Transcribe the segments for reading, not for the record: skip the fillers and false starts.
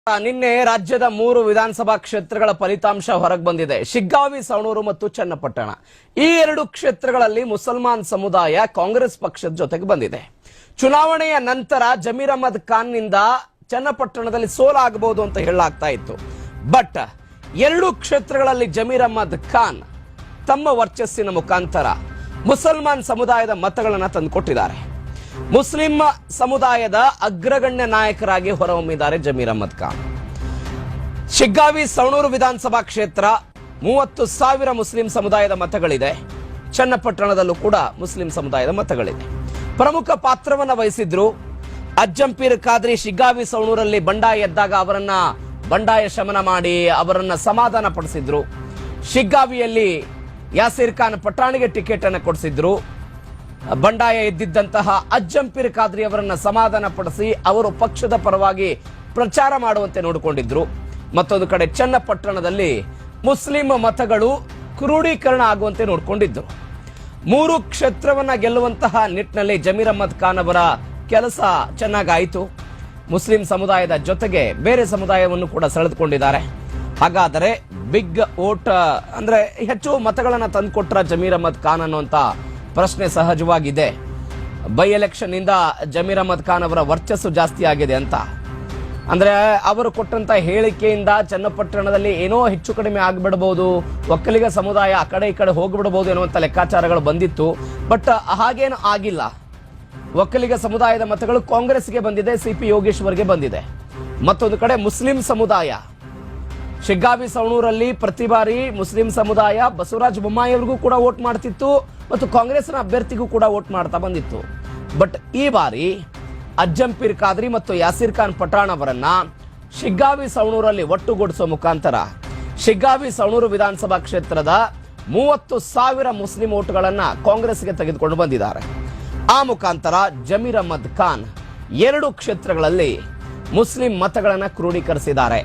ನಿನ್ನೆ ರಾಜ್ಯದ 3 ವಿಧಾನಸಭಾ ಕ್ಷೇತ್ರಗಳ ಫಲಿತಾಂಶ ಹೊರಗೆ ಬಂದಿದೆ. ಶಿಗ್ಗಾವಿ, ಸವಣೂರು ಮತ್ತು ಚನ್ನಪಟ್ಟಣ ಈ 2 ಕ್ಷೇತ್ರಗಳಲ್ಲಿ ಮುಸಲ್ಮಾನ್ ಸಮುದಾಯ ಕಾಂಗ್ರೆಸ್ ಪಕ್ಷದ ಜೊತೆಗೆ ಬಂದಿದೆ. ಚುನಾವಣೆಯ ನಂತರ ಜಮೀರ್ ಅಹ್ಮದ್ ಖಾನ್ ನಿಂದ ಚನ್ನಪಟ್ಟಣದಲ್ಲಿ ಸೋಲಾಗಬಹುದು ಅಂತ ಹೇಳಲಾಗ್ತಾ ಇತ್ತು. ಬಟ್ 2 ಕ್ಷೇತ್ರಗಳಲ್ಲಿ ಜಮೀರ್ ಅಹ್ಮದ್ ಖಾನ್ ತಮ್ಮ ವರ್ಚಸ್ಸಿನ ಮುಖಾಂತರ ಮುಸಲ್ಮಾನ್ ಸಮುದಾಯದ ಮತಗಳನ್ನು ತಂದುಕೊಟ್ಟಿದ್ದಾರೆ. ಮುಸ್ಲಿಂ ಸಮುದಾಯದ ಅಗ್ರಗಣ್ಯ ನಾಯಕರಾಗಿ ಹೊರಹೊಮ್ಮಿದ್ದಾರೆ ಜಮೀರ್ ಅಹ್ಮದ್ ಖಾನ್. ಶಿಗ್ಗಾವಿ, ಸವಣೂರು ವಿಧಾನಸಭಾ ಕ್ಷೇತ್ರ 30,000 ಮುಸ್ಲಿಂ ಸಮುದಾಯದ ಮತಗಳಿದೆ. ಚನ್ನಪಟ್ಟಣದಲ್ಲೂ ಕೂಡ ಮುಸ್ಲಿಂ ಸಮುದಾಯದ ಮತಗಳಿದೆ. ಪ್ರಮುಖ ಪಾತ್ರವನ್ನ ವಹಿಸಿದ್ರು ಅಜ್ಜಂಪೀರ್ ಖಾದ್ರಿ. ಶಿಗ್ಗಾವಿ, ಸವಣೂರಲ್ಲಿ ಬಂಡಾಯ ಎದ್ದಾಗ ಅವರನ್ನ ಬಂಡಾಯ ಶಮನ ಮಾಡಿ ಅವರನ್ನ ಸಮಾಧಾನ ಪಡಿಸಿದ್ರು. ಶಿಗ್ಗಾವಿಯಲ್ಲಿ ಯಾಸೀರ್ ಖಾನ್ ಪಠಾಣಿಗೆ ಟಿಕೆಟ್ ಅನ್ನು ಕೊಡಿಸಿದ್ರು. ಬಂಡಾಯ ಎದ್ದಿದ್ದಂತಹ ಅಜ್ಜಂಪೀರ್ ಖಾದ್ರಿ ಅವರನ್ನ ಸಮಾಧಾನ ಪಡಿಸಿ ಅವರು ಪಕ್ಷದ ಪರವಾಗಿ ಪ್ರಚಾರ ಮಾಡುವಂತೆ ನೋಡಿಕೊಂಡಿದ್ರು. ಮತ್ತೊಂದು ಕಡೆ ಚನ್ನಪಟ್ಟಣದಲ್ಲಿ ಮುಸ್ಲಿಂ ಮತಗಳು ಕ್ರೋಢೀಕರಣ ಆಗುವಂತೆ ನೋಡಿಕೊಂಡಿದ್ರು. 3 ಕ್ಷೇತ್ರವನ್ನ ಗೆಲ್ಲುವಂತಹ ನಿಟ್ಟಿನಲ್ಲಿ ಜಮೀರ್ ಅಹ್ಮದ್ ಖಾನ್ ಅವರ ಕೆಲಸ ಚೆನ್ನಾಗಾಯಿತು. ಮುಸ್ಲಿಂ ಸಮುದಾಯದ ಜೊತೆಗೆ ಬೇರೆ ಸಮುದಾಯವನ್ನು ಕೂಡ ಸೆಳೆದುಕೊಂಡಿದ್ದಾರೆ. ಹಾಗಾದರೆ ಬಿಗ್ ವೋಟ್ ಅಂದ್ರೆ ಹೆಚ್ಚು ಮತಗಳನ್ನ ತಂದುಕೊಟ್ರ ಜಮೀರ್ ಅಹ್ಮದ್ ಖಾನ್ ಅನ್ನುವಂತ ಪ್ರಶ್ನೆ ಸಹಜವಾಗಿದೆ. ಬೈ ಎಲೆಕ್ಷನ್ ಇಂದ ಜಮೀರ್ ಅಹ್ಮದ್ ಖಾನ್ ಅವರ ವರ್ಚಸ್ಸು ಜಾಸ್ತಿ ಆಗಿದೆ ಅಂತ. ಅಂದ್ರೆ ಅವರು ಕೊಟ್ಟಂತ ಹೇಳಿಕೆಯಿಂದ ಚನ್ನಪಟ್ಟಣದಲ್ಲಿ ಏನೋ ಹೆಚ್ಚು ಕಡಿಮೆ ಆಗ್ಬಿಡಬಹುದು, ಒಕ್ಕಲಿಗ ಸಮುದಾಯ ಆ ಕಡೆ ಈ ಕಡೆ ಹೋಗ್ಬಿಡಬಹುದು ಎನ್ನುವಂತ ಲೆಕ್ಕಾಚಾರಗಳು ಬಂದಿತ್ತು. ಬಟ್ ಹಾಗೇನು ಆಗಿಲ್ಲ. ಒಕ್ಕಲಿಗ ಸಮುದಾಯದ ಮತಗಳು ಕಾಂಗ್ರೆಸ್ಗೆ ಬಂದಿದೆ, ಸಿಪಿ ಯೋಗೇಶ್ವರ್ಗೆ ಬಂದಿದೆ. ಮತ್ತೊಂದು ಕಡೆ ಮುಸ್ಲಿಂ ಸಮುದಾಯ ಶಿಗ್ಗಾವಿ, ಸವಣೂರಲ್ಲಿ ಪ್ರತಿ ಬಾರಿ ಮುಸ್ಲಿಂ ಸಮುದಾಯ ಬಸವರಾಜ ಬೊಮ್ಮಾಯಿ ಅವರಿಗೂ ಕೂಡ ವೋಟ್ ಮಾಡ್ತಿತ್ತು ಮತ್ತು ಕಾಂಗ್ರೆಸ್ನ ಅಭ್ಯರ್ಥಿಗೂ ಕೂಡ ವೋಟ್ ಮಾಡ್ತಾ ಬಂದಿತ್ತು. ಬಟ್ ಈ ಬಾರಿ ಅಜ್ಜಂಪೀರ್ ಖಾದ್ರಿ ಮತ್ತು ಯಾಸೀರ್ ಖಾನ್ ಪಠಾಣ್ ಅವರನ್ನ ಶಿಗ್ಗಾವಿ, ಸವಣೂರಲ್ಲಿ ಒಟ್ಟುಗೂಡಿಸುವ ಮುಖಾಂತರ ಶಿಗ್ಗಾವಿ, ಸವಣೂರು ವಿಧಾನಸಭಾ ಕ್ಷೇತ್ರದ 30,000 ಮುಸ್ಲಿಂ ವೋಟ್ಗಳನ್ನ ಕಾಂಗ್ರೆಸ್ಗೆ ತೆಗೆದುಕೊಂಡು ಬಂದಿದ್ದಾರೆ. ಆ ಮುಖಾಂತರ ಜಮೀರ್ ಅಹ್ಮದ್ ಖಾನ್ 2 ಕ್ಷೇತ್ರಗಳಲ್ಲಿ ಮುಸ್ಲಿಂ ಮತಗಳನ್ನ ಕ್ರೋಢೀಕರಿಸಿದ್ದಾರೆ.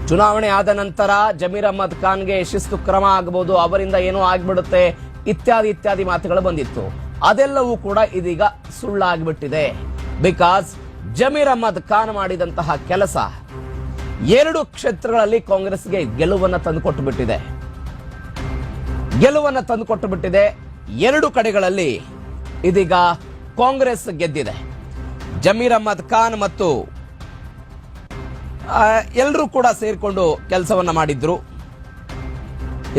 ಚುನಾವಣೆ ಆದ ನಂತರ ಜಮೀರ್ ಅಹ್ಮದ್ ಖಾನ್ಗೆ ಶಿಸ್ತು ಕ್ರಮ ಆಗಬಹುದು, ಅವರಿಂದ ಏನೋ ಆಗ್ಬಿಡುತ್ತೆ ಇತ್ಯಾದಿ ಮಾತುಗಳು ಬಂದಿತ್ತು. ಅದೆಲ್ಲವೂ ಕೂಡ ಇದೀಗ ಸುಳ್ಳಾಗ್ಬಿಟ್ಟಿದೆ. ಬಿಕಾಸ್ ಜಮೀರ್ ಅಹ್ಮದ್ ಖಾನ್ ಮಾಡಿದಂತಹ ಕೆಲಸ 2 ಕ್ಷೇತ್ರಗಳಲ್ಲಿ ಕಾಂಗ್ರೆಸ್ಗೆ ಗೆಲುವನ್ನು ತಂದುಕೊಟ್ಟು ಬಿಟ್ಟಿದೆ. 2 ಕಡೆಗಳಲ್ಲಿ ಇದೀಗ ಕಾಂಗ್ರೆಸ್ ಗೆದ್ದಿದೆ. ಜಮೀರ್ ಅಹ್ಮದ್ ಖಾನ್ ಮತ್ತು ಎಲ್ಲರೂ ಕೂಡ ಸೇರ್ಕೊಂಡು ಕೆಲಸವನ್ನ ಮಾಡಿದ್ರು.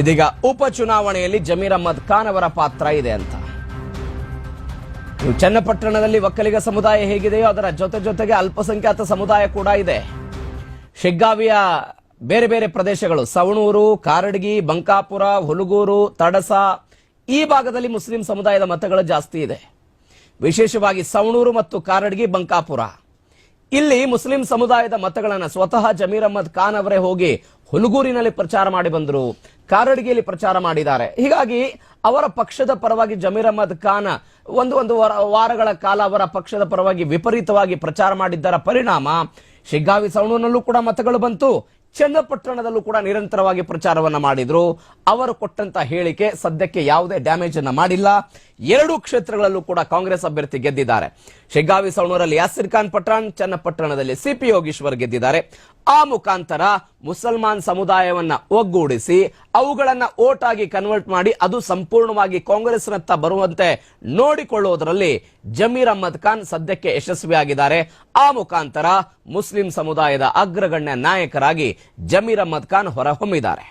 ಇದೀಗ ಉಪಚುನಾವಣೆಯಲ್ಲಿ ಜಮೀರ್ ಅಹ್ಮದ್ ಖಾನ್ ಅವರ ಪಾತ್ರ ಇದೆ ಅಂತ. ಚನ್ನಪಟ್ಟಣದಲ್ಲಿ ಒಕ್ಕಲಿಗ ಸಮುದಾಯ ಹೇಗಿದೆಯೋ ಅದರ ಜೊತೆಗೆ ಅಲ್ಪಸಂಖ್ಯಾತ ಸಮುದಾಯ ಕೂಡ ಇದೆ. ಶಿಗ್ಗಾವಿಯ ಬೇರೆ ಬೇರೆ ಪ್ರದೇಶಗಳು ಸವಣೂರು, ಕಾರಡಗಿ, ಬಂಕಾಪುರ, ಹುಲಗೂರು, ತಡಸ ಈ ಭಾಗದಲ್ಲಿ ಮುಸ್ಲಿಂ ಸಮುದಾಯದ ಮತಗಳು ಜಾಸ್ತಿ ಇದೆ. ವಿಶೇಷವಾಗಿ ಸವಣೂರು ಮತ್ತು ಕಾರಡಗಿ, ಬಂಕಾಪುರ ಇಲ್ಲಿ ಮುಸ್ಲಿಂ ಸಮುದಾಯದ ಮತಗಳನ್ನ ಸ್ವತಃ ಜಮೀರ್ ಅಹ್ಮದ್ ಖಾನ್ ಅವರೇ ಹೋಗಿ ಹುಲಗೂರಿನಲ್ಲಿ ಪ್ರಚಾರ ಮಾಡಿ ಬಂದರು, ಕಾರಡಗಿಯಲ್ಲಿ ಪ್ರಚಾರ ಮಾಡಿದ್ದಾರೆ. ಹೀಗಾಗಿ ಅವರ ಪಕ್ಷದ ಪರವಾಗಿ ಜಮೀರ್ ಅಹ್ಮದ್ ಖಾನ್ ಒಂದು ವಾರಗಳ ಕಾಲ ಅವರ ಪಕ್ಷದ ಪರವಾಗಿ ವಿಪರೀತವಾಗಿ ಪ್ರಚಾರ ಮಾಡಿದ್ದರ ಪರಿಣಾಮ ಶಿಗ್ಗಾವಿ, ಸವಣೂರಿನಲ್ಲೂ ಕೂಡ ಮತಗಳು ಬಂತು. ಚನ್ನಪಟ್ಟಣದಲ್ಲೂ ಕೂಡ ನಿರಂತರವಾಗಿ ಪ್ರಚಾರವನ್ನ ಮಾಡಿದ್ರು. ಅವರು ಕೊಟ್ಟಂತ ಹೇಳಿಕೆ ಸದ್ಯಕ್ಕೆ ಯಾವುದೇ ಡ್ಯಾಮೇಜ್ ಅನ್ನ ಮಾಡಿಲ್ಲ. 2 ಕ್ಷೇತ್ರಗಳಲ್ಲೂ ಕೂಡ ಕಾಂಗ್ರೆಸ್ ಅಭ್ಯರ್ಥಿ ಗೆದ್ದಿದ್ದಾರೆ. ಶಿಗ್ಗಾವಿ, ಸವಣೂರಲ್ಲಿ ಯಾಸೀರ್ ಖಾನ್ ಪಠಾಣ್, ಚನ್ನಪಟ್ಟಣದಲ್ಲಿ ಸಿಪಿ ಯೋಗೇಶ್ವರ್ ಗೆದ್ದಿದ್ದಾರೆ. ಆ ಮುಖಾಂತರ ಮುಸಲ್ಮಾನ್ ಸಮುದಾಯವನ್ನ ಒಗ್ಗೂಡಿಸಿ ಅವುಗಳನ್ನ ವೋಟ್ ಆಗಿ ಕನ್ವರ್ಟ್ ಮಾಡಿ ಅದು ಸಂಪೂರ್ಣವಾಗಿ ಕಾಂಗ್ರೆಸ್ನತ್ತ ಬರುವಂತೆ ನೋಡಿಕೊಳ್ಳುವುದರಲ್ಲಿ ಜಮೀರ್ ಅಹ್ಮದ್ ಖಾನ್ ಸದ್ಯಕ್ಕೆ ಯಶಸ್ವಿಯಾಗಿದ್ದಾರೆ. ಆ ಮುಖಾಂತರ ಮುಸ್ಲಿಂ ಸಮುದಾಯದ ಅಗ್ರಗಣ್ಯ ನಾಯಕರಾಗಿ ಜಮೀರ್ ಅಹ್ಮದ್ ಖಾನ್ ಹೊರಹೊಮ್ಮಿದ್ದಾರೆ.